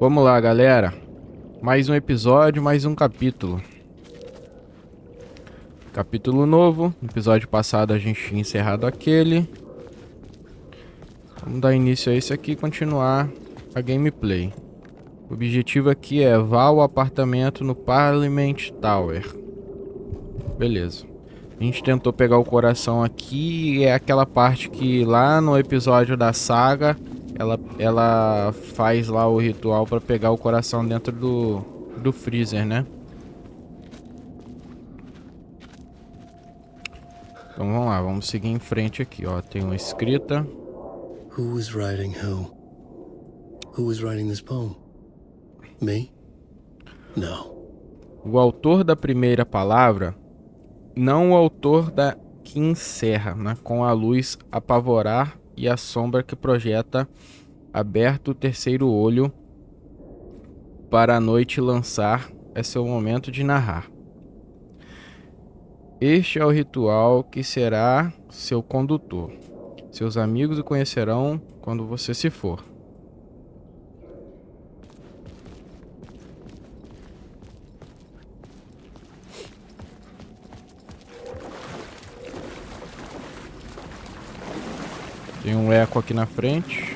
Vamos lá, galera. Mais um episódio, mais um capítulo. Capítulo novo. No episódio passado a gente tinha encerrado aquele. Vamos dar início a esse aqui e continuar a gameplay. O objetivo aqui é vá ao apartamento no Parliament Tower. Beleza. A gente tentou pegar o coração aqui e é aquela parte que lá no episódio da saga ela faz lá o ritual para pegar o coração dentro do freezer, né? Então vamos lá, vamos seguir em frente aqui, ó. Tem uma escrita. Who was writing who? Who was writing this poem? Me? No. O autor da primeira palavra, não o autor da que encerra, né? Com a luz apavorar e a sombra que projeta aberto o terceiro olho para a noite lançar, é seu momento de narrar. Este é o ritual que será seu condutor. Seus amigos o conhecerão quando você se for. Tem um eco aqui na frente.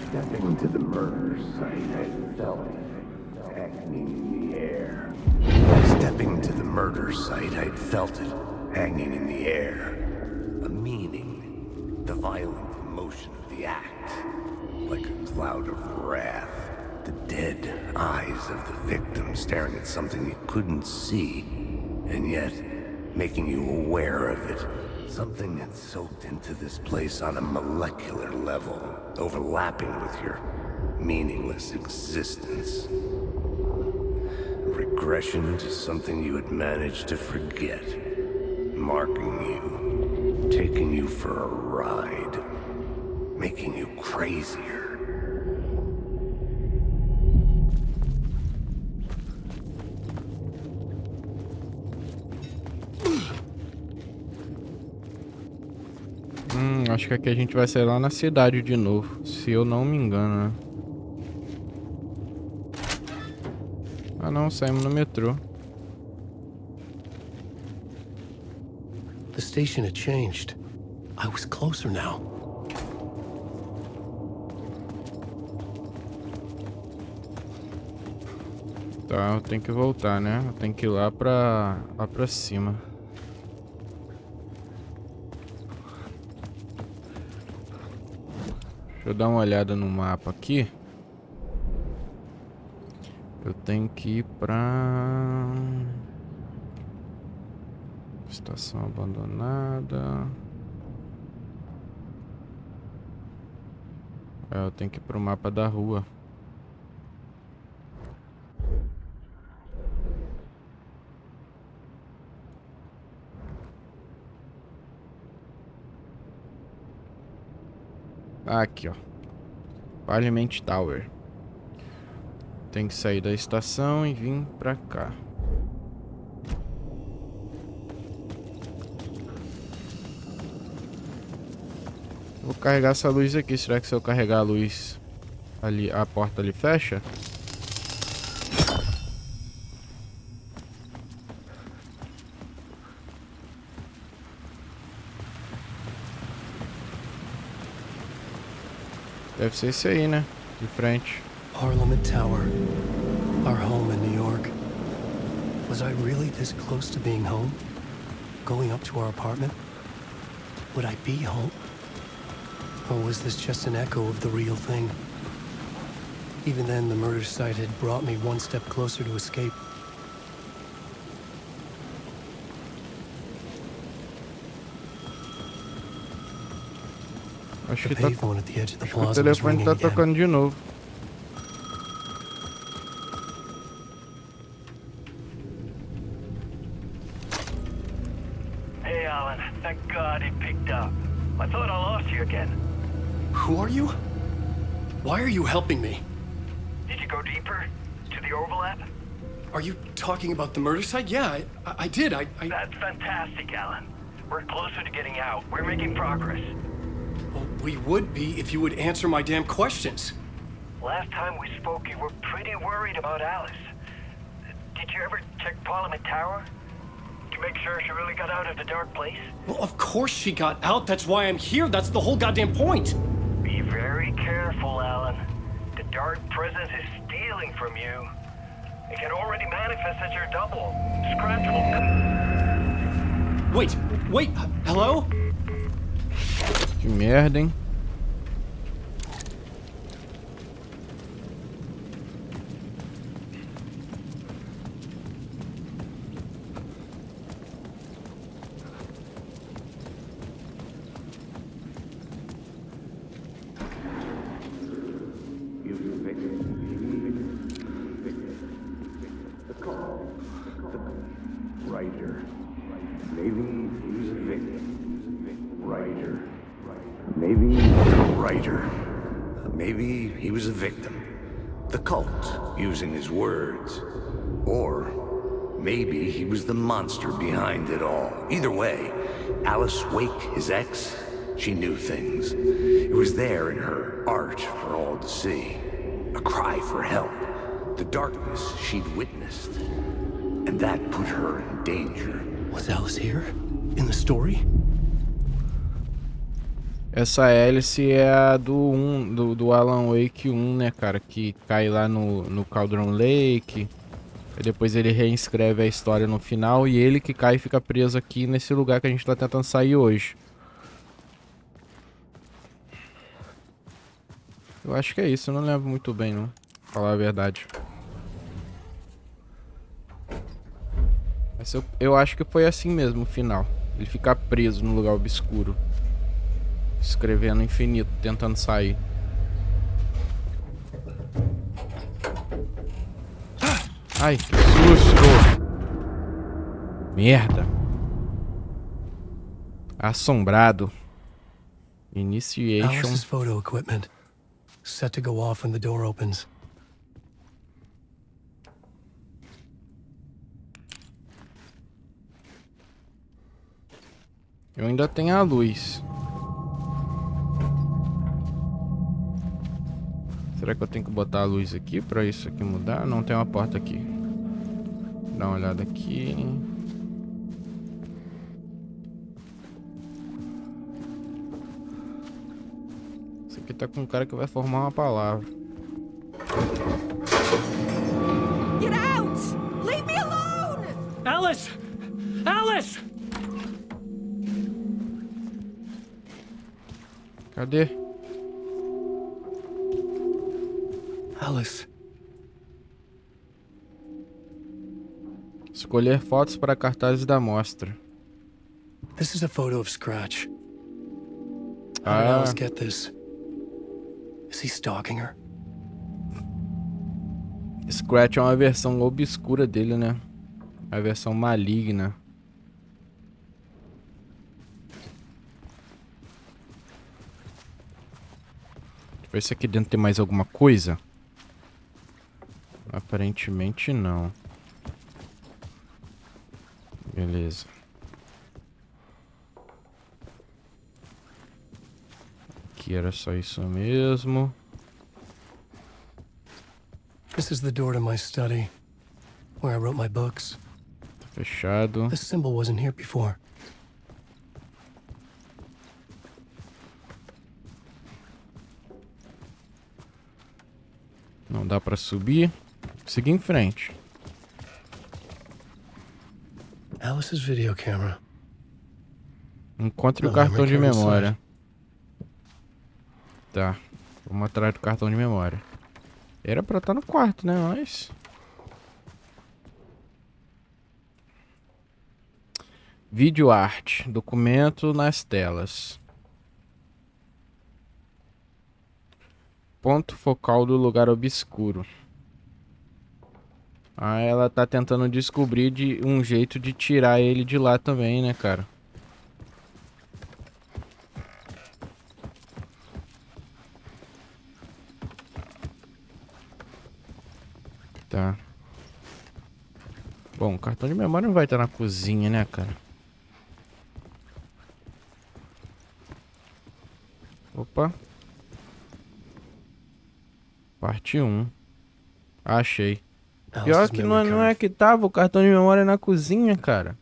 Stepping to the murder site, I felt it hanging in the air. Stepping to the murder site, I felt it hanging in the air. A meaning, the violent emotion of the act, like a cloud of wrath. The dead eyes of the victim staring at something you couldn't see, and yet making you aware of it. Something that soaked into this place on a molecular level, overlapping with your meaningless existence. Regression to something you had managed to forget, marking you, taking you for a ride, making you crazier. Acho que aqui a gente vai sair lá na cidade de novo, se eu não me engano, né? Ah não, saímos no metrô. The station had changed. I was closer now. Tá, eu tenho que voltar, né? Eu tenho que ir lá pra cima. Deixa eu dar uma olhada no mapa aqui. Eu tenho que ir pra estação abandonada. Eu tenho que ir pro mapa da rua. Aqui, ó. Parliament Tower. Tem que sair da estação e vir pra cá. Vou carregar essa luz aqui. Será que se eu carregar a luz ali, a porta ali fecha? Deve ser esse aí, né? De frente. Parliament Tower. Our home in New York. Was I really this close to being home? Going up to our apartment? Would I be home? Or was this just an echo of the real thing? Even then, the murder site had brought me one step closer to escape. Acho The que tá... payphone at the edge of the Acho que o plaza was telefone ringing tá again. tocando de novo. Hey, Alan. Thank God he picked up. I thought I lost you again. Who are you? Why are you helping me? Did you go deeper? To the overlap? Are you talking about the murder site? Yeah, I did. I... That's fantastic, Alan. We're closer to getting out. We're making progress. Well, we would be if you would answer my damn questions. Last time we spoke, you were pretty worried about Alice. Did you ever check Parliament Tower? To make sure she really got out of the dark place? Well, of course she got out. That's why I'm here. That's the whole goddamn point. Be very careful, Alan. The dark presence is stealing from you. It can already manifest as your double. Scratch will... Wait, hello? Que merda, hein? Writer. Maybe he's a victim. Writer. Maybe the writer. Maybe he was a victim. The cult, using his words. Or maybe he was the monster behind it all. Either way, Alice Wake, his ex, she knew things. It was there in her art for all to see. A cry for help. The darkness she'd witnessed. And that put her in danger. Was Alice here? In the story? Essa hélice é a do Alan Wake 1, né, cara? Que cai lá no Cauldron Lake. E depois ele reescreve a história no final. E ele que cai e fica preso aqui nesse lugar que a gente tá tentando sair hoje. Eu acho que é isso, eu não lembro muito bem, não. Pra falar a verdade. Mas eu acho que foi assim mesmo o final. Ele fica preso no lugar obscuro. Escrevendo infinito, tentando sair. Ai, que susto! Merda! Assombrado. Initiation. Alice's photo equipment. Set to go off when the door opens. Eu ainda tenho a luz. Será que eu tenho que botar a luz aqui pra isso aqui mudar? Não, tem uma porta aqui. Dá uma olhada aqui. Isso aqui tá com um cara que vai formar uma palavra. Get out! Leave me alone! Alice! Alice! Cadê? Alice. Escolher fotos para cartazes da mostra. This is a photo of Scratch. How did Alice get this? Is he stalking her? Scratch é uma versão obscura dele, né? A versão maligna. Deixa eu ver se aqui dentro tem mais alguma coisa. Aparentemente não. Beleza. Aqui era só isso mesmo. This is the door to my study, where I wrote my books. Tá fechado. This symbol wasn't here before. Não dá pra subir. Seguir em frente. Alice's video camera. Encontre o cartão de memória. Tá. Vamos atrás do cartão de memória. Era pra estar no quarto, né? Mas... Vídeo arte. Documento nas telas. Ponto focal do lugar obscuro. Ah, ela tá tentando descobrir de um jeito de tirar ele de lá também, né, cara? Tá. Bom, o cartão de memória não vai estar na cozinha, né, cara? Parte 1. Achei. Pior Alice's que memory não é card. que tava o cartão de memória na cozinha, cara.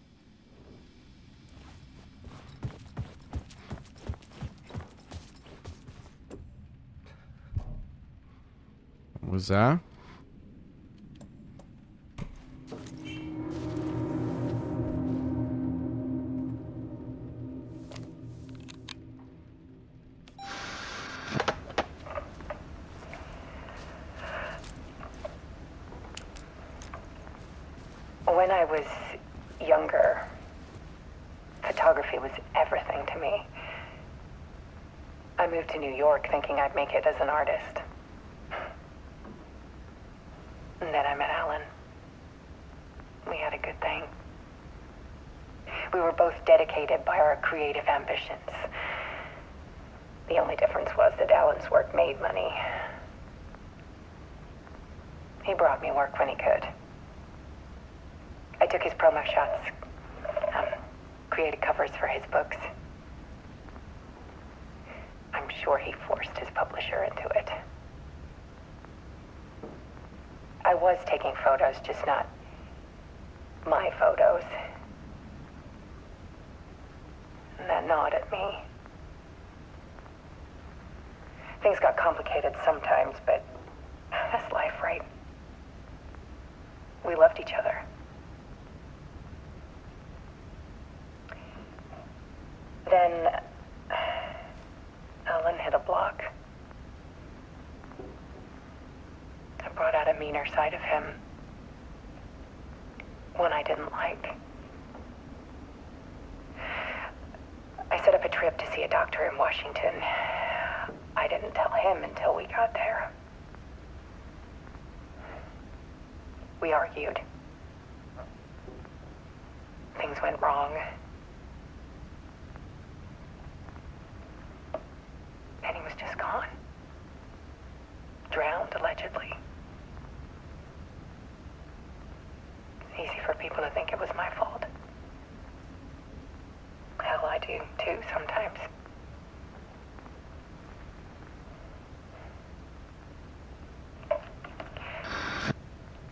Vamos usar. When I was younger, photography was everything to me. I moved to New York thinking I'd make it as an artist. And then I met Alan. We had a good thing. We were both dedicated by our creative ambitions. The only difference was that Alan's work made money. He brought me work when he could. I took his promo shots, created covers for his books. I'm sure he forced his publisher into it. I was taking photos, just not my photos. And that gnawed at me. Things got complicated sometimes, but that's life, right? We loved each other. Then Alan hit a block. I brought out a meaner side of him. One I didn't like. I set up a trip to see a doctor in Washington. I didn't tell him until we got there. We argued. Things went wrong. And he was just gone. Drowned, allegedly. It's easy for people to think it was my fault. Hell, I do too, sometimes.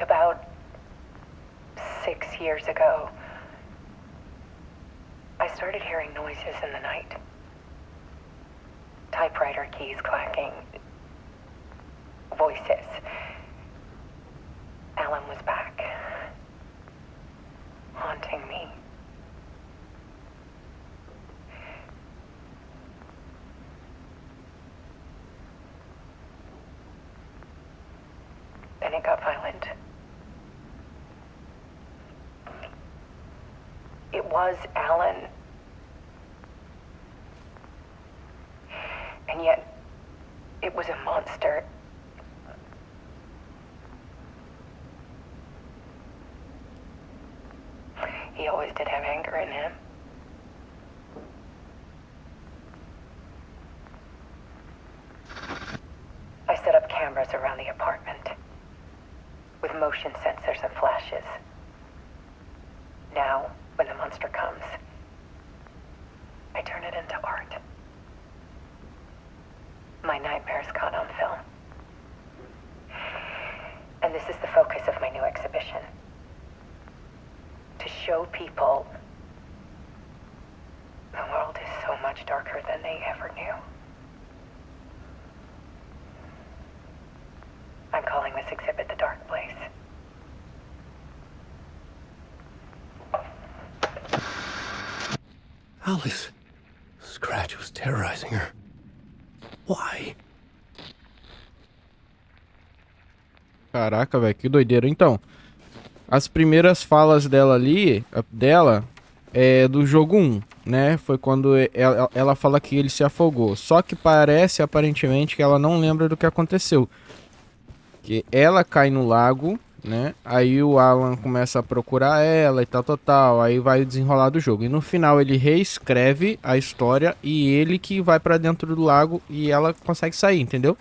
About 6 years ago, I started hearing noises in the night. Typewriter keys clacking. Voices. Alan was back. Haunting me. Then it got violent. It was Alan. And yet, it was a monster. He always did have anger in him. I set up cameras around the apartment with motion sensors and flashes. Now, when the monster comes, I turn it into art. My nightmares caught on film. And this is the focus of my new exhibition. To show people the world is so much darker than they ever knew. I'm calling this exhibit The Dark Place. Alice. Scratch was terrorizing her. Why? Caraca, velho, que doideira. Então, as primeiras falas dela ali, é do jogo 1, né? Foi quando ela fala que ele se afogou. Só que parece, aparentemente, que ela não lembra do que aconteceu. Que ela cai no lago, né? Aí o Alan começa a procurar ela e tal. Aí vai o desenrolar do jogo. E no final ele reescreve a história e ele que vai pra dentro do lago e ela consegue sair, entendeu?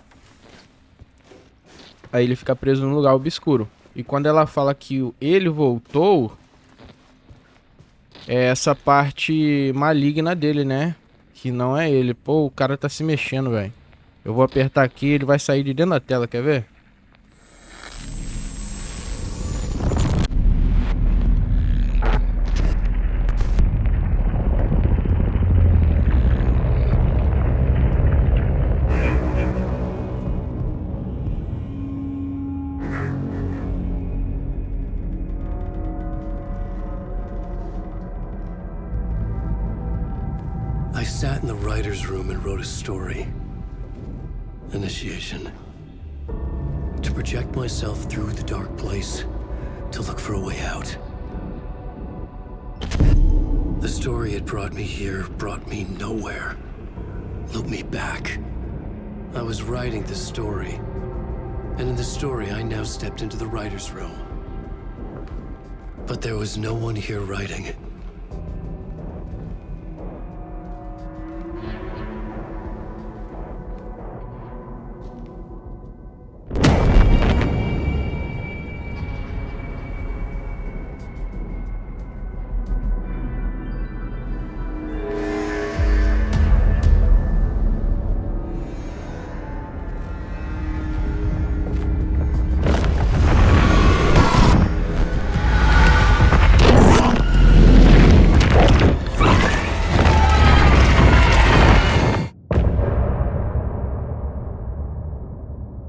Aí ele fica preso num lugar obscuro. E quando ela fala que ele voltou, é essa parte maligna dele, né? Que não é ele. Pô, o cara tá se mexendo, velho. Eu vou apertar aqui, ele vai sair de dentro da tela, quer ver? I sat in the writer's room and wrote a story. Initiation. To project myself through the dark place, to look for a way out. The story had brought me here, brought me nowhere. Looped me back. I was writing the story. And in the story, I now stepped into the writer's room. But there was no one here writing.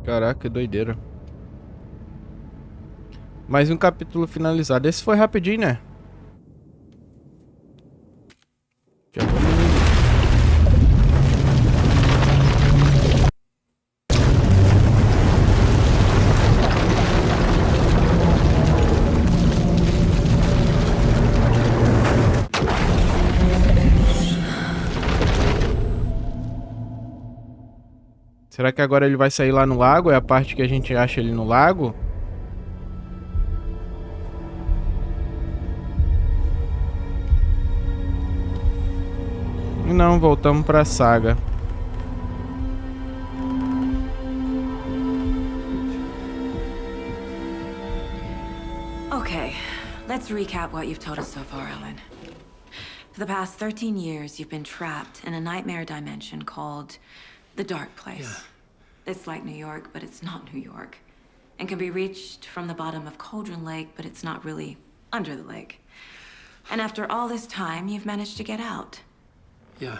Caraca, que doideira. Mais um capítulo finalizado. Esse foi rapidinho, né? Já vamos... Será que agora ele vai sair lá no lago? É a parte que a gente acha ele no lago? Não, voltamos pra saga. Okay, let's recap what you've told us so far, Alan. For the past 13 years, you've been trapped in a nightmare dimension called the Dark Place. Yeah. It's like New York, but it's not New York. And can be reached from the bottom of Cauldron Lake, but it's not really under the lake. And after all this time, you've managed to get out. Yeah.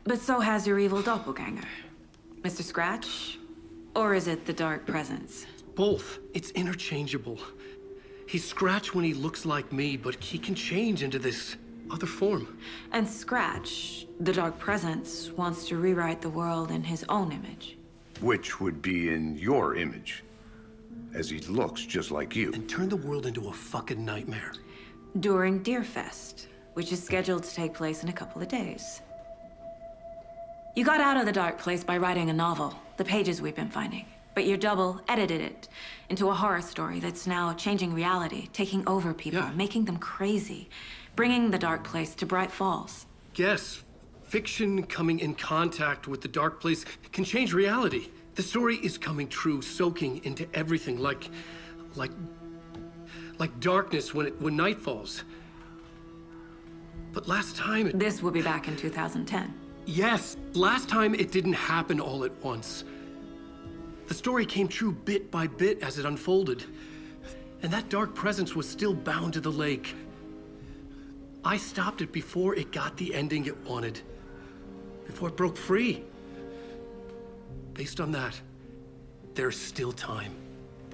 But so has your evil doppelganger. Mr. Scratch? Or is it the Dark Presence? Both. It's interchangeable. He's Scratch when he looks like me, but he can change into this other form. And Scratch, the Dark Presence, wants to rewrite the world in his own image. Which would be in your image, as he looks just like you. And turn the world into a fucking nightmare. During Deerfest, which is scheduled to take place in a couple of days. You got out of the Dark Place by writing a novel, the pages we've been finding. But your double edited it into a horror story that's now changing reality, taking over people, Yeah. making them crazy, bringing the Dark Place to Bright Falls. Yes, fiction coming in contact with the Dark Place can change reality. The story is coming true, soaking into everything like darkness when night falls. But last time This will be back in 2010. Yes, last time it didn't happen all at once. The story came true bit by bit as it unfolded. And that dark presence was still bound to the lake. I stopped it before it got the ending it wanted. Before it broke free. Based on that, there's still time.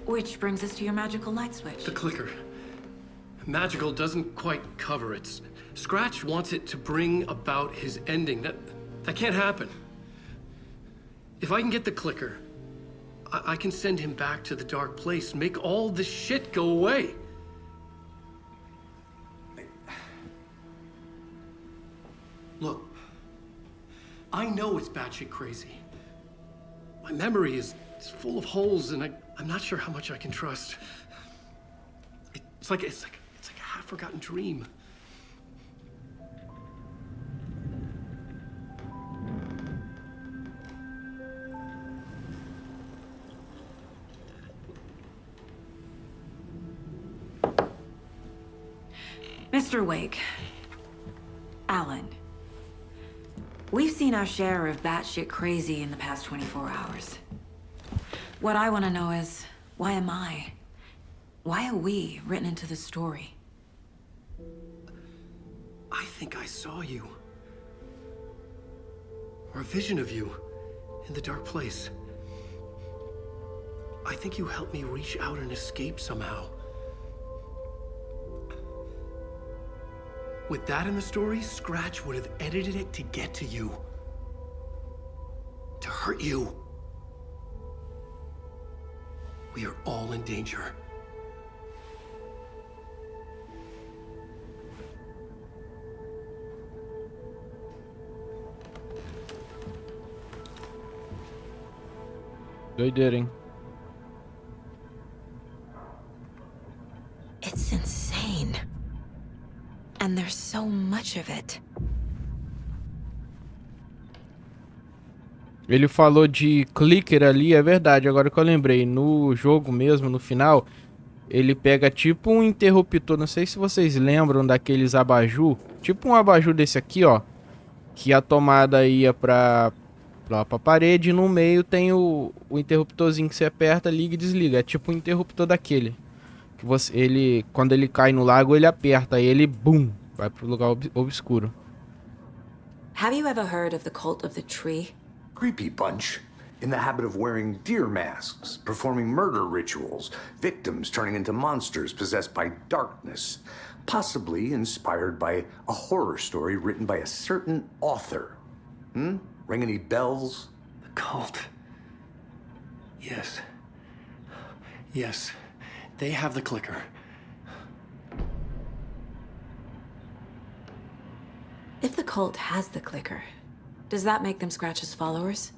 Which brings us to your magical light switch. The clicker. Magical doesn't quite cover it. Scratch wants it to bring about his ending. That can't happen. If I can get the clicker, I can send him back to the Dark Place, make all this shit go away. Look, I know it's batshit crazy. My memory is full of holes, and I'm not sure how much I can trust. It's like a half-forgotten dream. Mr. Wake, Alan, we've seen our share of batshit crazy in the past 24 hours. What I want to know is, why am I? Why are we written into the story? I think I saw you. Or a vision of you in the Dark Place. I think you helped me reach out and escape somehow. With that in the story, Scratch would have edited it to get to you. To hurt you. We are all in danger. Doideira, hein? It's insane. And there's so much of it. Ele falou de clicker ali, é verdade. Agora que eu lembrei, no jogo mesmo, no final, ele pega tipo um interruptor. Não sei se vocês lembram daqueles abajur. Tipo um abajur desse aqui, ó. Que a tomada ia pra parede e no meio tem o interruptorzinho que você aperta, liga e desliga. É tipo um interruptor daquele. Que você, quando ele cai no lago, ele aperta e ele, bum, vai pro lugar obscuro. Have you ever heard of the cult of the tree? Creepy bunch. In the habit of wearing deer masks, performing murder rituals, victims turning into monsters possessed by darkness, possibly inspired by a horror story written by a certain author. Ring any bells? The cult. Yes. Yes. They have the clicker. If the cult has the clicker, does that make them Scratch's followers?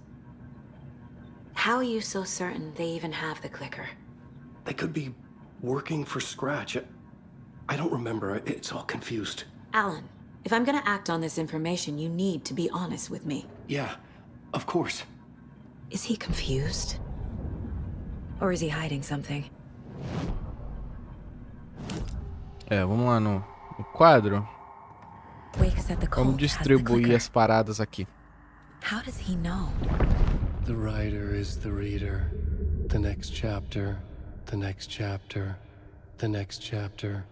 How are you so certain they even have the clicker? They could be working for Scratch. I don't remember. It's all confused. Alan, if I'm gonna act on this information, you need to be honest with me. Yeah, of course. Is he confused? Or is he hiding something? Vamos lá no quadro. Wake said the cult Vamos has the distribuir clicker. as paradas aqui. How does he know? The writer is the reader. The next chapter, the next chapter, the next chapter.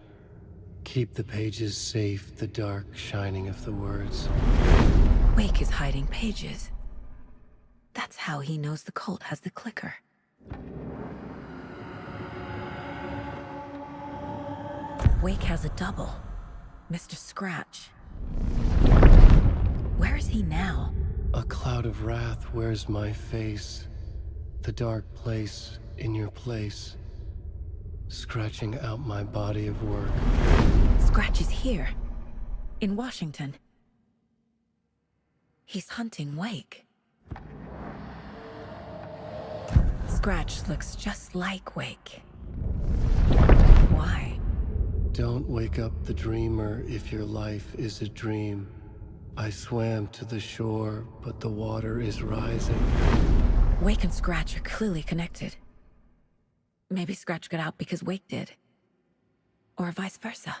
Keep the pages safe, the dark shining of the words. Wake is hiding pages. That's how he knows the cult has the clicker. Wake has a double. Mr. Scratch. Where is he now? A cloud of wrath wears my face. The dark place in your place. Scratching out my body of work. Scratch is here. In Washington. He's hunting Wake. Scratch looks just like Wake. Why? Don't wake up the dreamer if your life is a dream. I swam to the shore, but the water is rising. Wake and Scratch are clearly connected. Maybe Scratch got out because Wake did. Or vice versa.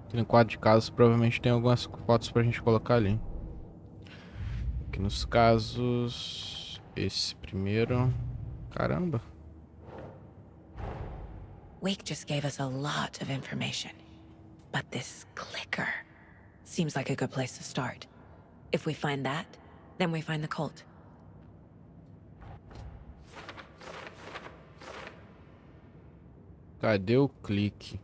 Aqui no quadro de casos provavelmente tem algumas fotos pra gente colocar ali. Aqui nos casos, esse primeiro. Caramba. Wake just gave us a lot of information. But this clicker seems like a good place to start. If we find that, then we find the cult. Cadê o clique?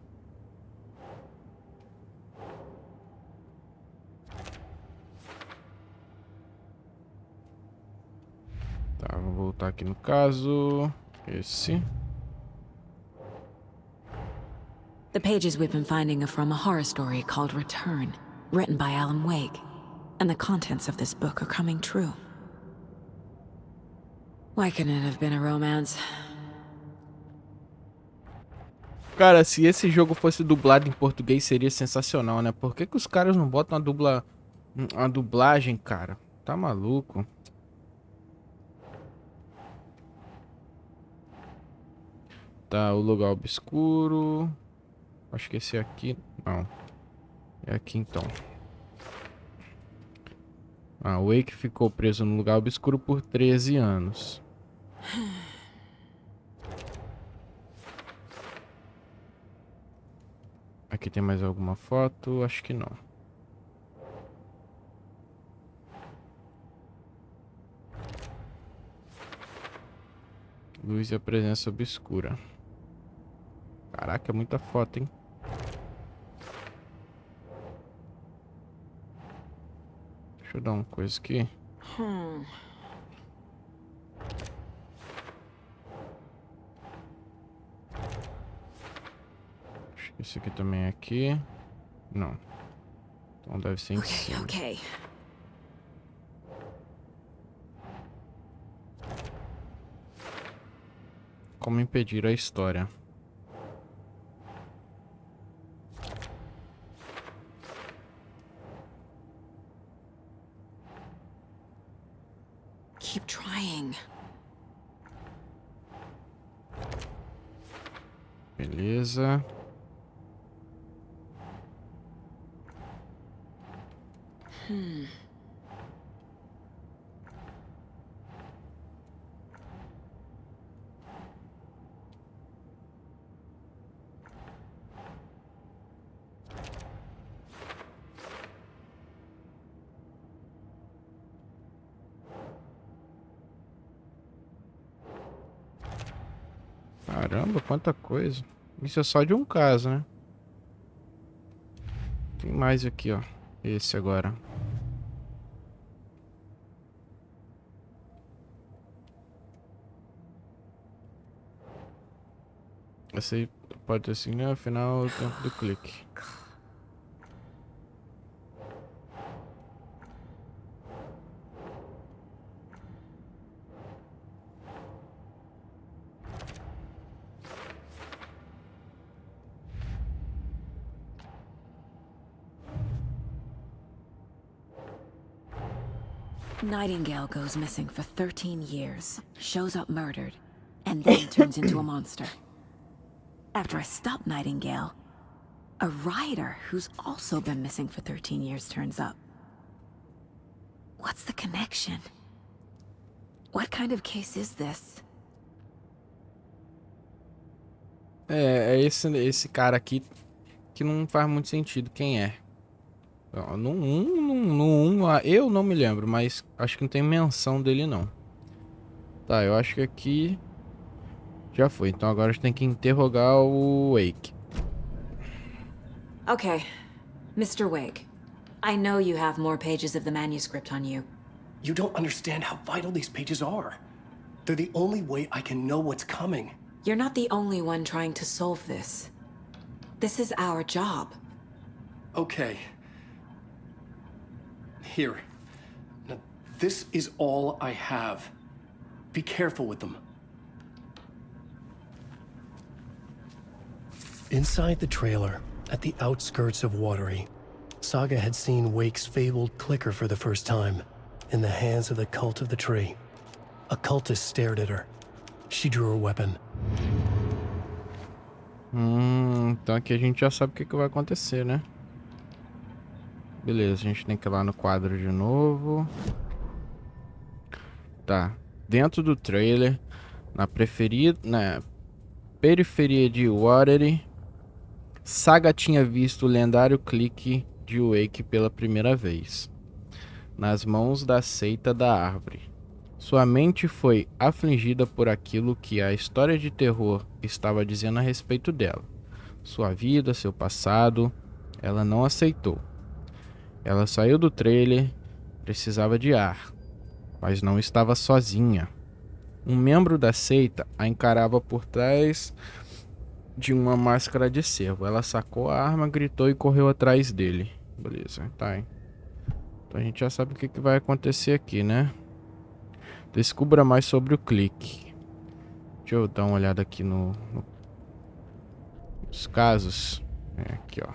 Tá, vou voltar aqui no caso. Esse. The pages we've been finding are from a horror story called Return, written by Alan Wake. And the contents of this book are coming true. Why couldn't it have been a romance? Cara, se esse jogo fosse dublado em português seria sensacional, né? Por que que os caras não botam uma dublagem, cara? Tá maluco? Tá, o lugar obscuro. Acho que esse aqui... Não. É aqui então. Ah, o Wake ficou preso no lugar obscuro por 13 anos. Aqui tem mais alguma foto? Acho que não. Luz e a presença obscura. Caraca, é muita foto, hein? Deixa eu dar uma coisa aqui. Acho que esse aqui também é aqui. Não. Então deve ser em cima. Okay. Como impedir a história? Keep trying. Beleza. Caramba, quanta coisa. Isso é só de um caso, né? Tem mais aqui, ó. Esse agora. Esse aí pode ser assim, né? Afinal, o tempo do clique. Nightingale goes missing for 13 years, shows up murdered, and then turns into a monster. After I stop Nightingale, a rider who's also been missing for 13 years turns up. What's the connection? What kind of case is this? É esse cara aqui que não faz muito sentido quem é. No 1, eu não me lembro, mas acho que não tem menção dele não. Tá, eu acho que aqui já foi. Então agora a gente tem que interrogar o Wake. Okay, Mr. Wake. I know you have more pages of the manuscript on you. You don't understand how vital these pages are. They're the only way I can know what's coming. You're not the only one trying to solve this. This is our job. Okay. Here. Now, this is all I have. Be careful with them. Inside the trailer, at the outskirts of Watery, Saga had seen Wake's fabled clicker for the first time, in the hands of the Cult of the Tree. A cultist stared at her. She drew her weapon. Então aqui a gente já sabe o que vai acontecer, né? Beleza, a gente tem que ir lá no quadro de novo. Tá. Dentro do trailer, na periferia de Watery, Saga tinha visto o lendário clique de Wake pela primeira vez, nas mãos da seita da árvore. Sua mente foi afligida por aquilo que a história de terror estava dizendo a respeito dela. Sua vida, seu passado, ela não aceitou. Ela saiu do trailer, precisava de ar, mas não estava sozinha. Um membro da seita a encarava por trás de uma máscara de cervo. Ela sacou a arma, gritou e correu atrás dele. Beleza, tá, hein? Então a gente já sabe o que vai acontecer aqui, né? Descubra mais sobre o clique. Deixa eu dar uma olhada aqui nos casos. Aqui, ó.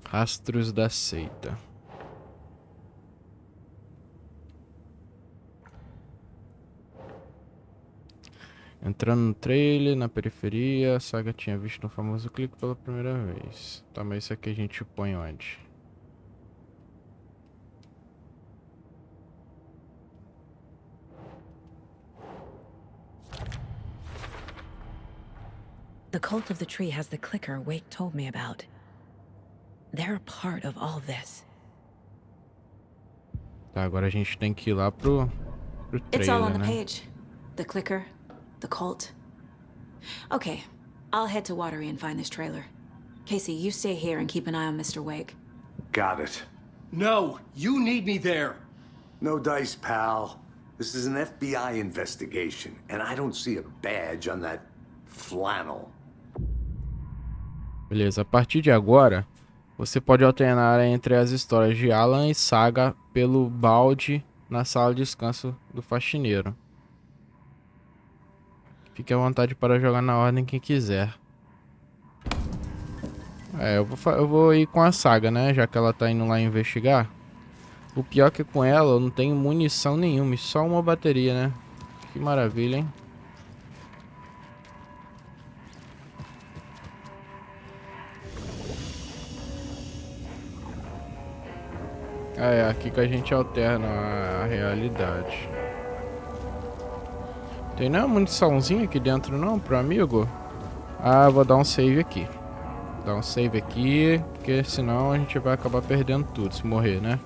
Rastros da seita. Entrando no trailer, na periferia, a Saga tinha visto um famoso clique pela primeira vez. Tá, mas isso aqui a gente põe onde? The Cult of the Tree has the clicker Wake told me about. They're a part of all this. Tá, agora a gente tem que ir lá pro pro It's all on trailer, the né? page. The clicker, the cult. Okay, I'll head to Watery and find this trailer. Casey, you stay here and keep an eye on Mr. Wake. Got it. No, you need me there. No dice, pal. This is an FBI investigation, and I don't see a badge on that flannel. Beleza, a partir de agora, você pode alternar entre as histórias de Alan e Saga pelo balde na sala de descanso do faxineiro. Fique à vontade para jogar na ordem que quiser. Eu vou ir com a Saga, né? Já que ela tá indo lá investigar. O pior é que com ela eu não tenho munição nenhuma, e só uma bateria, né? Que maravilha, hein? É aqui que a gente alterna a realidade. Tem nenhuma muniçãozinha aqui dentro não, pro amigo? Ah, vou dar um save aqui. Dar um save aqui, porque senão a gente vai acabar perdendo tudo se morrer, né?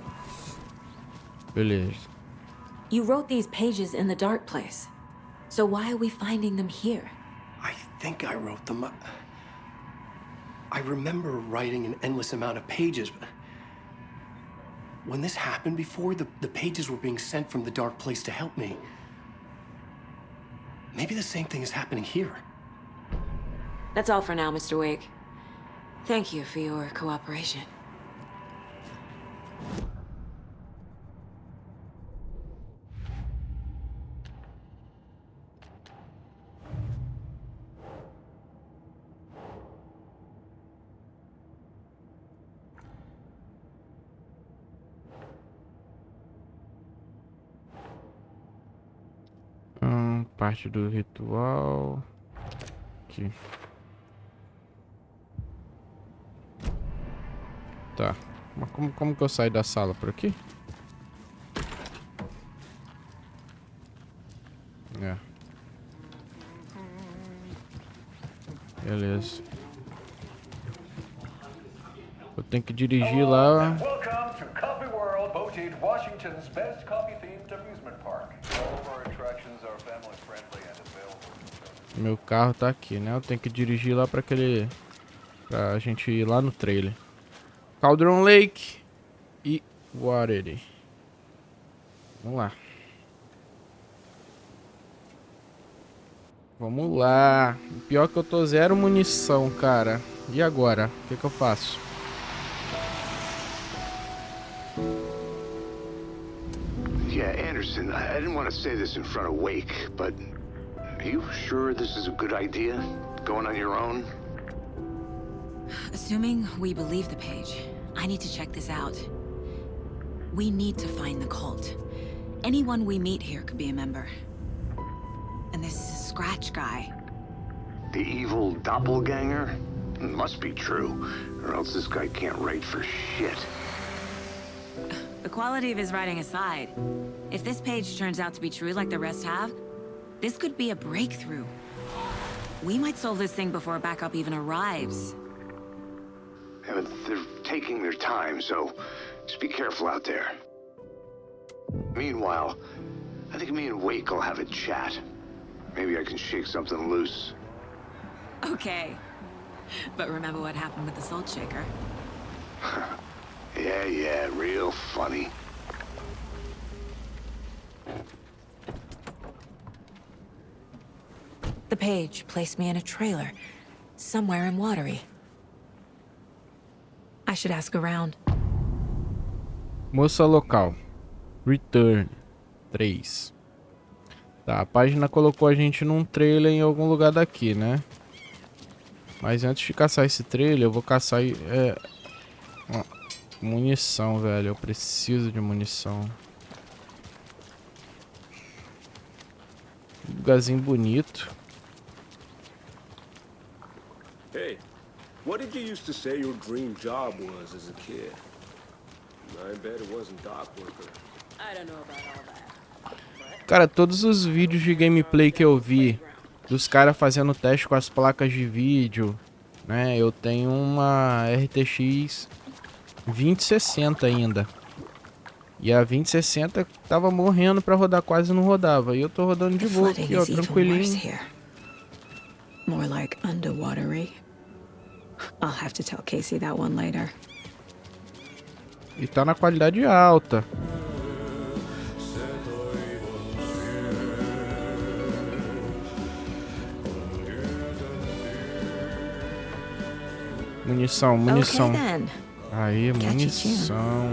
Beleza. You wrote these pages in the dark place. So why are we finding them here? I think I wrote them. I remember writing an endless amount of pages, but when this happened before, the pages were being sent from the dark place to help me. Maybe the same thing is happening here. That's all for now, Mr. Wake. Thank you for your cooperation. Parte do ritual. Aqui. Tá. Mas como que eu saio da sala? Por aqui? É. Beleza. Eu tenho que dirigir lá. Welcome to Coffee World, voted Washington's best coffee-themed amusement park. All of our attractions are family-friendly and available. Meu carro tá aqui, né? Eu tenho que dirigir lá pra gente ir lá no trailer. Cauldron Lake e Watery. Vamos lá. Vamos lá. O pior é que eu tô zero munição, cara. E agora? O que eu faço? Yeah, Anderson, I didn't want to say this in front of Wake, but are you sure this is a good idea? Going on your own? Assuming we believe the page, I need to check this out. We need to find the cult. Anyone we meet here could be a member. And this Scratch guy. The evil doppelganger? Must be true, or else this guy can't write for shit. The quality of his writing aside, if this page turns out to be true like the rest have, this could be a breakthrough. We might solve this thing before backup even arrives. Yeah, but they're taking their time, so just be careful out there. Meanwhile, I think me and Wake will have a chat. Maybe I can shake something loose. Okay. But remember what happened with the salt shaker? Yeah, real funny. The page placed me in a trailer, somewhere in Watery. I should ask around. Moça local. Return 3. Tá, a página colocou a gente num trailer em algum lugar daqui, né? Mas antes de caçar esse trailer, eu vou caçar munição, velho. Eu preciso de munição. Um lugarzinho bonito. Hey, what did you used to say your dream job was as a kid? I bet it wasn't dock worker. I don't know about all that. Cara, todos os vídeos de gameplay que eu vi dos caras fazendo teste com as placas de vídeo, né? Eu tenho uma RTX 2060 ainda. E a 2060 tava morrendo pra rodar, quase não rodava. E eu tô rodando de boa aqui, ó, tranquilinho. More like underwatery. I'll have to tell Casey that one later. E tá na qualidade alta. Munição, munição. Okay, then. Aí, munição.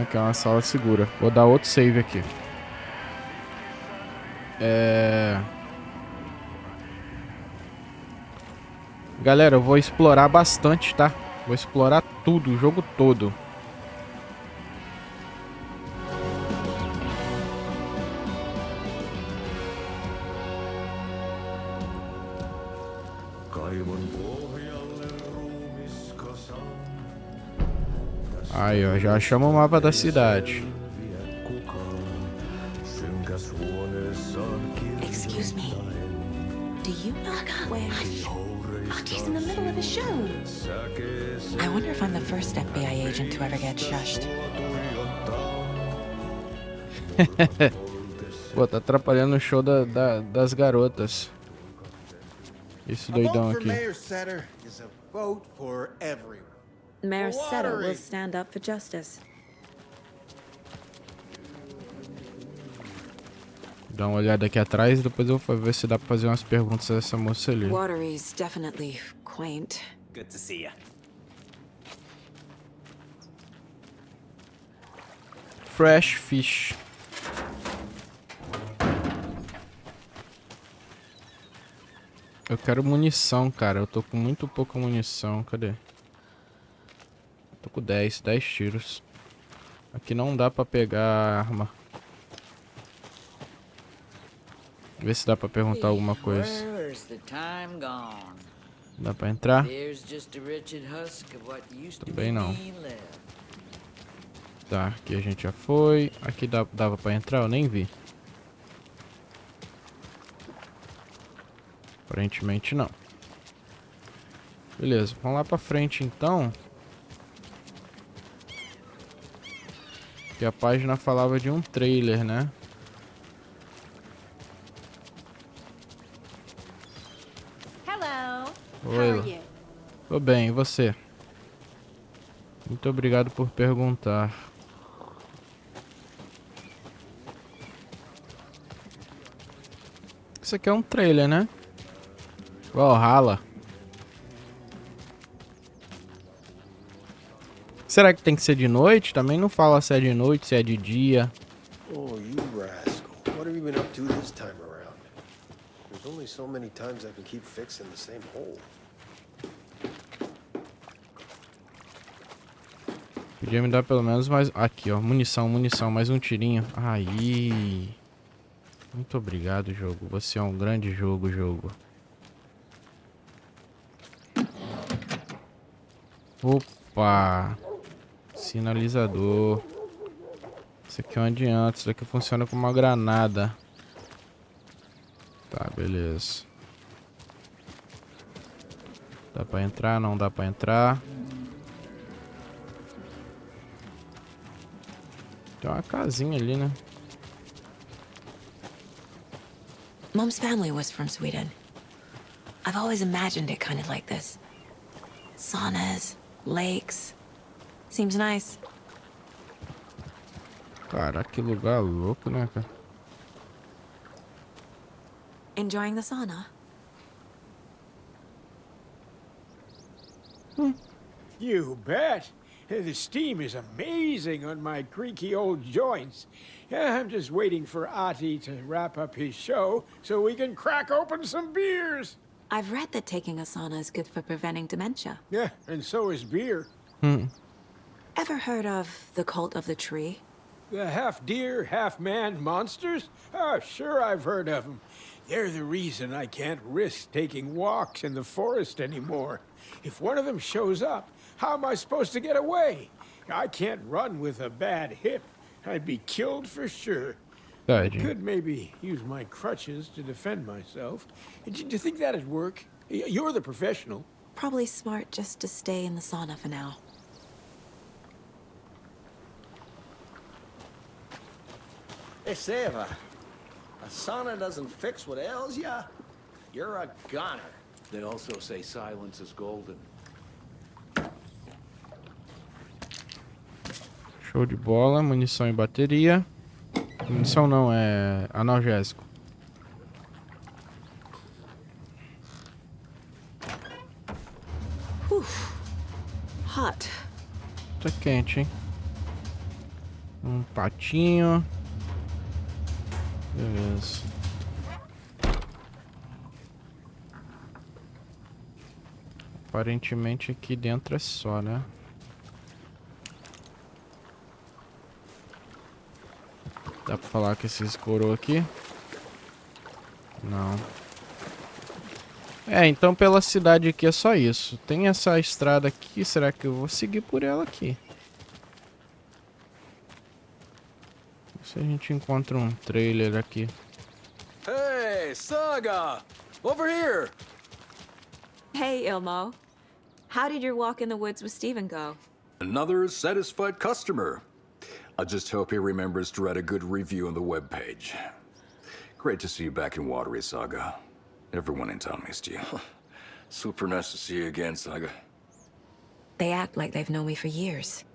Aqui é uma sala segura. Vou dar outro save aqui. Galera, eu vou explorar bastante, tá? Vou explorar tudo, o jogo todo. Aí, ó, já achamos o mapa da cidade. Excuse me. Do you know where he's in the middle of a show? I wonder if I'm the first FBI agent to ever get shushed. Pô, tá atrapalhando o show das garotas. Esse doidão aqui. Mayor Setter will stand up for justice. Dá uma olhada aqui atrás e depois eu vou ver se dá pra fazer umas perguntas a essa moça ali. Watery's definitely quaint. Good to see you. Fresh fish. Eu quero munição, cara. Eu tô com muito pouca munição. Cadê? Tô com 10 tiros. Aqui não dá pra pegar a arma. Vê se dá pra perguntar alguma coisa. Dá pra entrar? Também não. Tá, aqui a gente já foi. Aqui dava pra entrar? Eu nem vi. Aparentemente não. Beleza, vamos lá pra frente então. Que a página falava de um trailer, né? Hello. Oi. Tô bem, e você? Muito obrigado por perguntar. Isso aqui é um trailer, né? Valhalla. Será que tem que ser de noite? Também não fala se é de noite, se é de dia. Oh, you rascal. What have you been up to this time around? There's only so many times I can keep fixing the same hole. Podia me dar pelo menos mais... Aqui, ó. Munição, mais um tirinho. Aí. Muito obrigado, jogo. Você é um grande jogo. Opa. Sinalizador. Isso aqui é um adianto. Isso daqui funciona como uma granada. Tá, beleza. Dá pra entrar? Não dá pra entrar. Tem uma casinha ali, né? Mom's family was from Sweden. I've always imagined it kind of like this. Saunas, lakes. Seems nice. Cara, que lugar louco, né, cara? Enjoying the sauna? You bet. The steam is amazing on my creaky old joints. I'm just waiting for Ati to wrap up his show so we can crack open some beers. I've read that taking a sauna is good for preventing dementia. Yeah, and so is beer. Ever heard of the cult of the tree? The half-deer, half-man monsters? Oh, sure I've heard of them. They're the reason I can't risk taking walks in the forest anymore. If one of them shows up, how am I supposed to get away? I can't run with a bad hip. I'd be killed for sure. I could maybe use my crutches to defend myself. Do you think that'd work? You're the professional. Probably smart just to stay in the sauna for now. Hey, Seva, a sauna doesn't fix what ails ya. You're a goner. They also say silence is golden. Show de bola, munição e bateria. Munição não, é analgésico. Hot. Tá quente, hein? Um patinho. Beleza. Aparentemente aqui dentro é só, né? Dá pra falar que esses coroa aqui? Não. É, então pela cidade aqui é só isso. Tem essa estrada aqui, será que eu vou seguir por ela aqui? Se a gente encontra um trailer aqui. Hey, Saga! Over here! Hey, Ilmo. How did your walk in the woods with Steven go? Another satisfied customer. I just hope he remembers to write a good review on the webpage. Great to see you back in Watery, Saga. Everyone in town missed you. Super nice to see you again, Saga. They act like they've known me for years.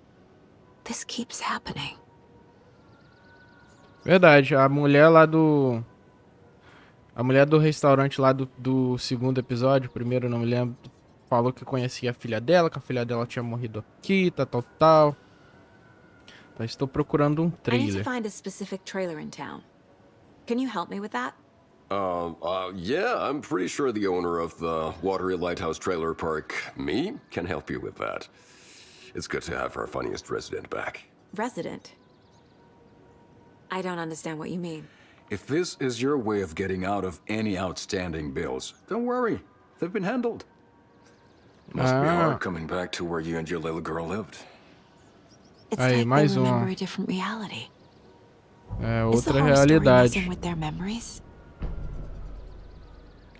This keeps happening. Verdade, a mulher lá do... A mulher do restaurante lá do segundo episódio, primeiro não me lembro, falou que conhecia a filha dela, que a filha dela tinha morrido aqui, tal. Mas estou procurando um I need trailer. to find a specific trailer in town. Can you help me with that? Yeah, I'm pretty sure the owner of the Watery Lighthouse Trailer Park, me, can help you with that. It's good to have our funniest resident back. Resident? I don't understand what you mean. If this is your way of getting out of any outstanding bills, don't worry. They've been handled. Must be hard coming back to where you and your little girl lived. It's Aí, like mais they remember uma. a different reality. É Is the outra whole story realidade. messing with their memories?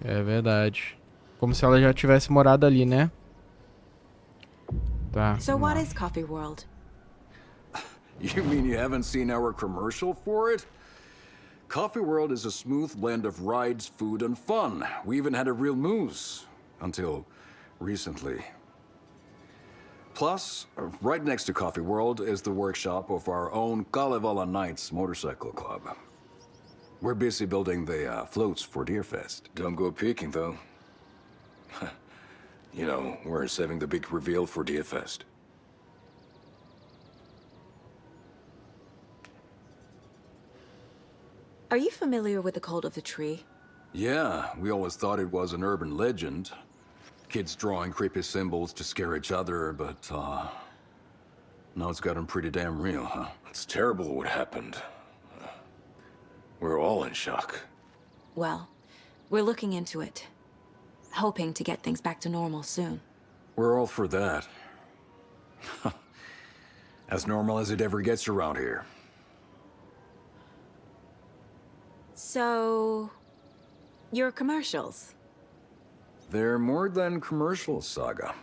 É verdade. Como se ela já tivesse morado ali, né? Tá. So what is Coffee World? You mean you haven't seen our commercial for it? Coffee World is a smooth blend of rides, food, and fun. We even had a real moose. Until recently. Plus, right next to Coffee World is the workshop of our own Kalevala Knights Motorcycle Club. We're busy building the floats for Deerfest. Don't go peeking, though. You know, we're saving the big reveal for Deerfest. Are you familiar with the cult of the tree? Yeah, we always thought it was an urban legend. Kids drawing creepy symbols to scare each other, but, now it's gotten pretty damn real, huh? It's terrible what happened. We're all in shock. Well, we're looking into it. Hoping to get things back to normal soon. We're all for that. As normal as it ever gets around here. So... your commercials? They're more than commercials, Saga.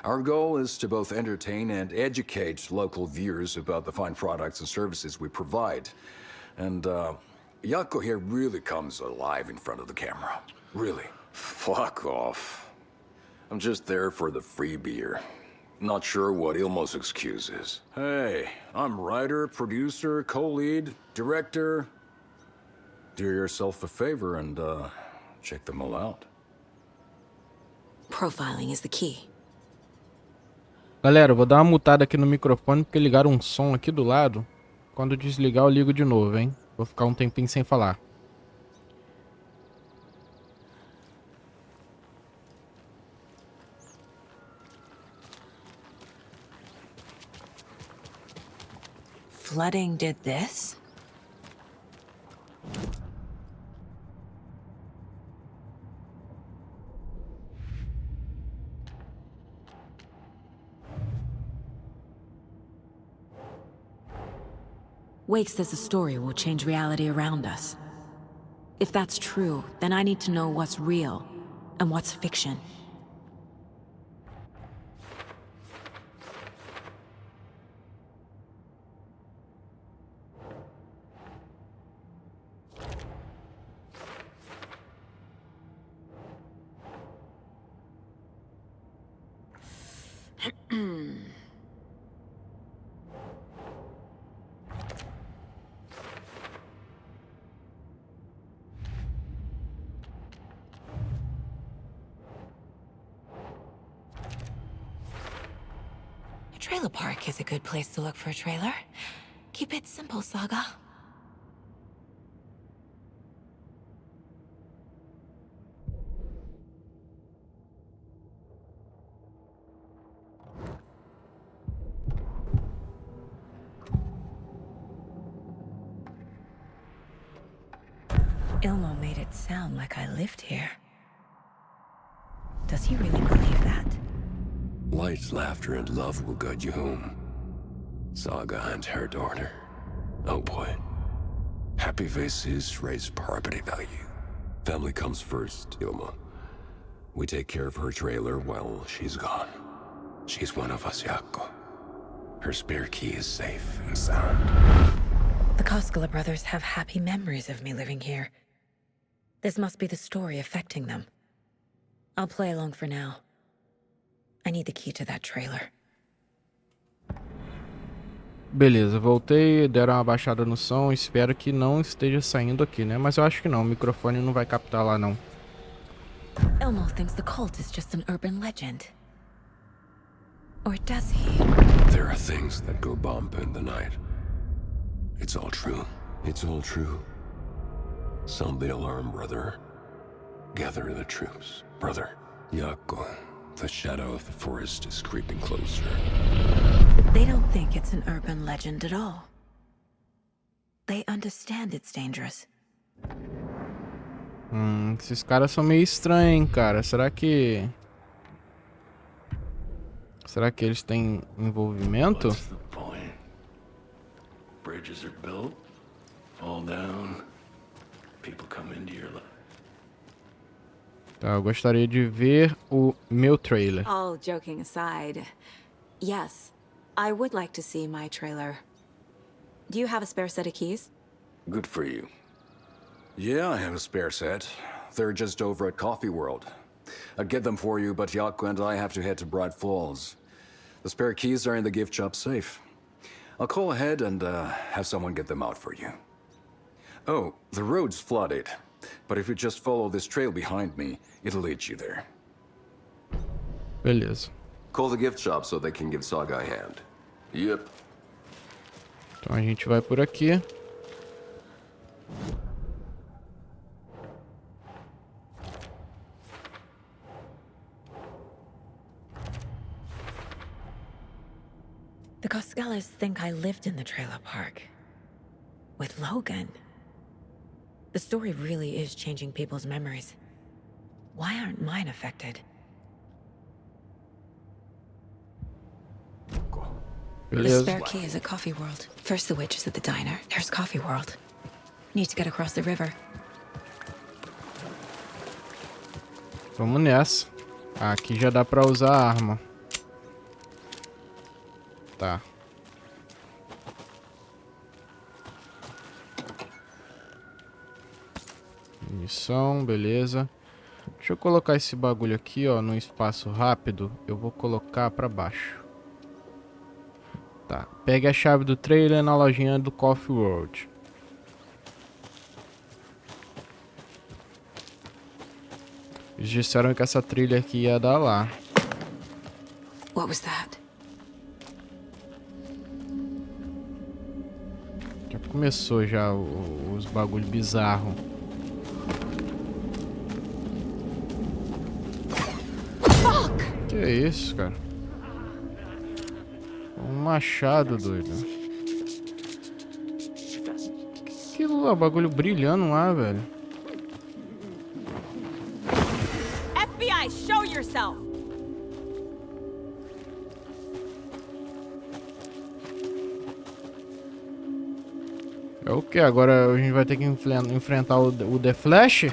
Our goal is to both entertain and educate local viewers about the fine products and services we provide. And, Yako here really comes alive in front of the camera. Really. Fuck off. I'm just there for the free beer. Not sure what Ilmo's excuse is. Hey, I'm writer, producer, co-lead, director. Do yourself a favor and, check them all out. Profiling is the key. Galera, eu vou dar uma mutada aqui no microfone porque ligaram um som aqui do lado. Quando desligar eu ligo de novo, hein? Vou ficar um tempinho sem falar. flooding did this? Wake says the story will change reality around us. If that's true, then I need to know what's real and what's fiction. Trailer park is a good place to look for a trailer. Keep it simple, Saga. Ilmo made it sound like I lived here. Does he really believe that? Light, laughter, and love will guide you home. Saga and her daughter. Oh boy. Happy faces raise property value. Family comes first, Ilma. We take care of her trailer while she's gone. She's one of us, Jaakko. Her spare key is safe and sound. The Koskela brothers have happy memories of me living here. This must be the story affecting them. I'll play along for now. I need the key to that trailer. Beleza, voltei, deram uma baixada no som, espero que não esteja saindo aqui, né? Mas eu acho que não, o microfone não vai captar lá não. Elmo thinks the cult is just an urban legend. Or does he? There are things that go bump in the night. It's all true. It's all true. Sound the alarm, brother. Gather the troops, brother. Jaakko, the shadow of the forest is creeping closer. They don't think it's an urban legend at all. They understand it's dangerous. Esses caras são meio estranhos, hein, cara. Será que eles têm envolvimento? What's the point? Bridges are built, fall down, people come into your life. Tá, eu gostaria de ver o meu trailer. All joking aside, yes, I would like to see my trailer. Do you have a spare set of keys? Good for you. Yeah, I have a spare set. They're just over at Coffee World. I'd get them for you, but Jaakko and I have to head to Bright Falls. The spare keys are in the gift shop safe. I'll call ahead and have someone get them out for you. Oh, the road's flooded, but if you just follow this trail behind me, it'll lead you there. Beleza. Call the gift shop so they can give Saga a hand. Yep. Então a gente vai por aqui. The Koskelas think I lived in the trailer park. With Logan. The story really is changing people's memories. Why aren't mine affected? The Beleza. spare key is at Coffee World. First the witch is at the diner. There's Coffee World. Need to get across the river. Vamos nessa. Aqui já dá pra usar a arma. Tá. Munição, beleza. Deixa eu colocar esse bagulho aqui, ó, num espaço rápido. Eu vou colocar pra baixo. Tá. Pegue a chave do trailer na lojinha do Coffee World. Eles disseram que essa trilha aqui ia dar lá. What was that? Já começou já os bagulho bizarro. Que é isso, cara? Um machado, doido. aquilo lá, o bagulho brilhando lá, velho. FBI, show yourself! É o que? Agora a gente vai ter que enfrentar o The Flash?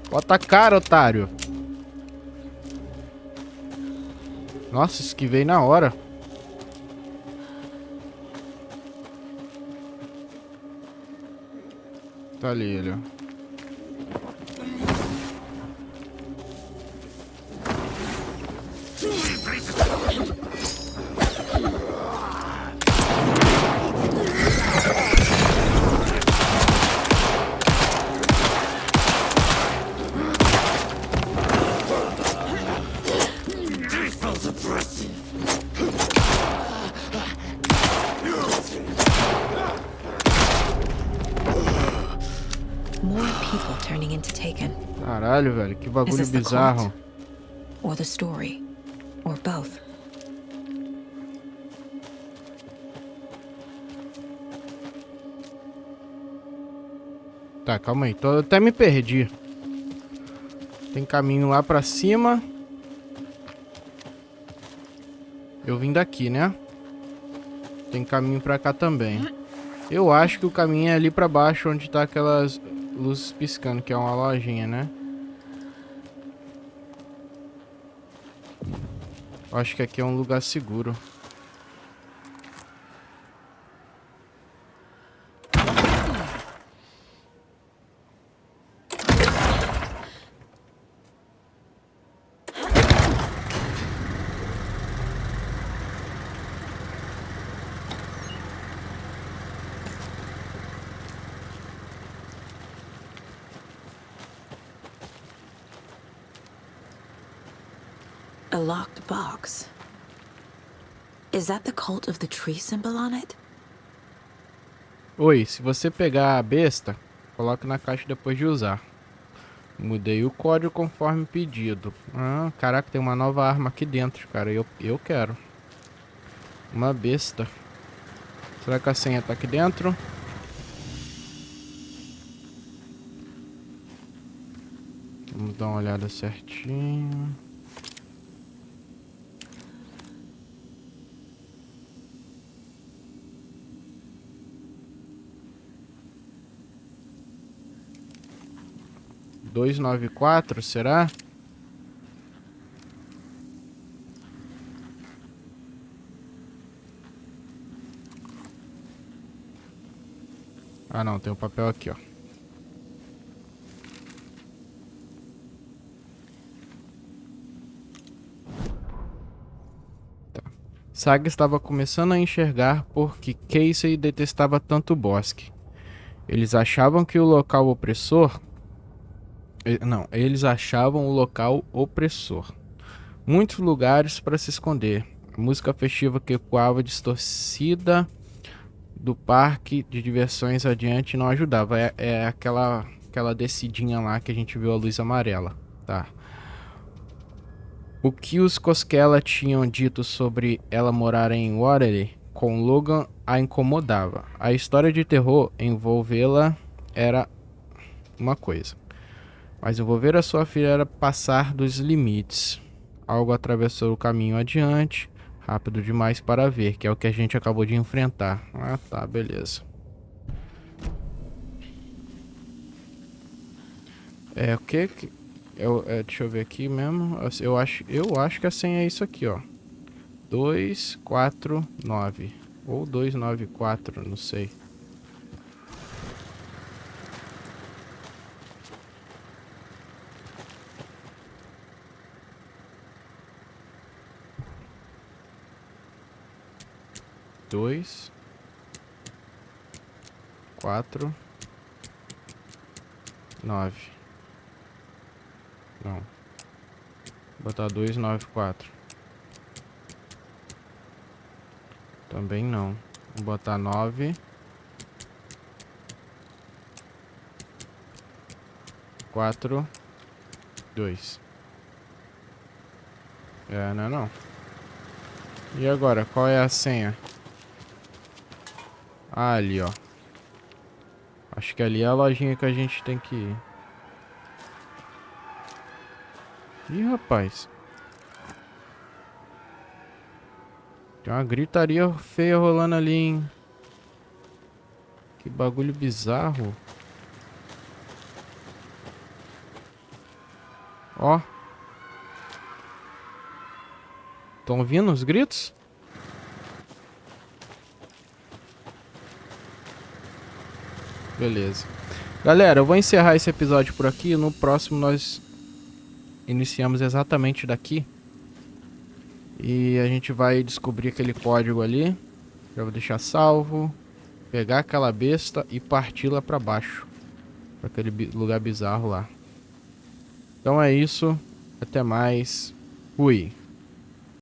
Bota a cara, otário. Nossa, esquivei na hora. Tá ali ele, ó. Caralho, velho, que bagulho bizarro. Or the story, or both. Tá, calma aí, até me perdi. Tem caminho lá pra cima. Eu vim daqui, né? Tem caminho pra cá também. Eu acho que o caminho é ali pra baixo, onde tá aquelas luzes piscando, que é uma lojinha, né? Eu acho que aqui é um lugar seguro. A locked box. Is that the cult of the tree symbol on it? Oi, se você pegar a besta, coloque na caixa depois de usar. Mudei o código conforme pedido. Ah, caraca, tem uma nova arma aqui dentro, cara. Eu quero. Uma besta. Será que a senha tá aqui dentro? Vamos dar uma olhada certinho. Dois nove quatro, será? Ah, não, tem um papel aqui, ó. Tá. Saga estava começando a enxergar porque Casey detestava tanto o bosque. Eles achavam que o local opressor... Não, eles achavam o local opressor. Muitos lugares para se esconder. A música festiva que ecoava distorcida do parque de diversões adiante não ajudava. É aquela descidinha lá que a gente viu a luz amarela, tá? O que os Cosquela tinham dito sobre ela morar em Waterloo com Logan a incomodava. A história de terror envolvê-la era uma coisa, mas envolver a sua filha era passar dos limites. Algo atravessou o caminho adiante, rápido demais para ver, que é o que a gente acabou de enfrentar. Ah, tá, beleza. O que? Deixa eu ver aqui mesmo. Eu acho que a senha é isso aqui, ó. 249 ou 294, não sei. Dois, 4, 9. Não. Vou botar 294. Também não. Vou botar 9. 4, 2. Não é não. E agora, qual é a senha? Ah, ali, ó. Acho que ali é a lojinha que a gente tem que ir. Ih, rapaz. Tem uma gritaria feia rolando ali, hein? Que bagulho bizarro. Ó. Estão ouvindo os gritos? Beleza. Galera, eu vou encerrar esse episódio por aqui. No próximo nós iniciamos exatamente daqui. E a gente vai descobrir aquele código ali. Já vou deixar salvo. Pegar aquela besta e partir lá pra baixo. Pra aquele lugar bizarro lá. Então é isso. Até mais. Fui.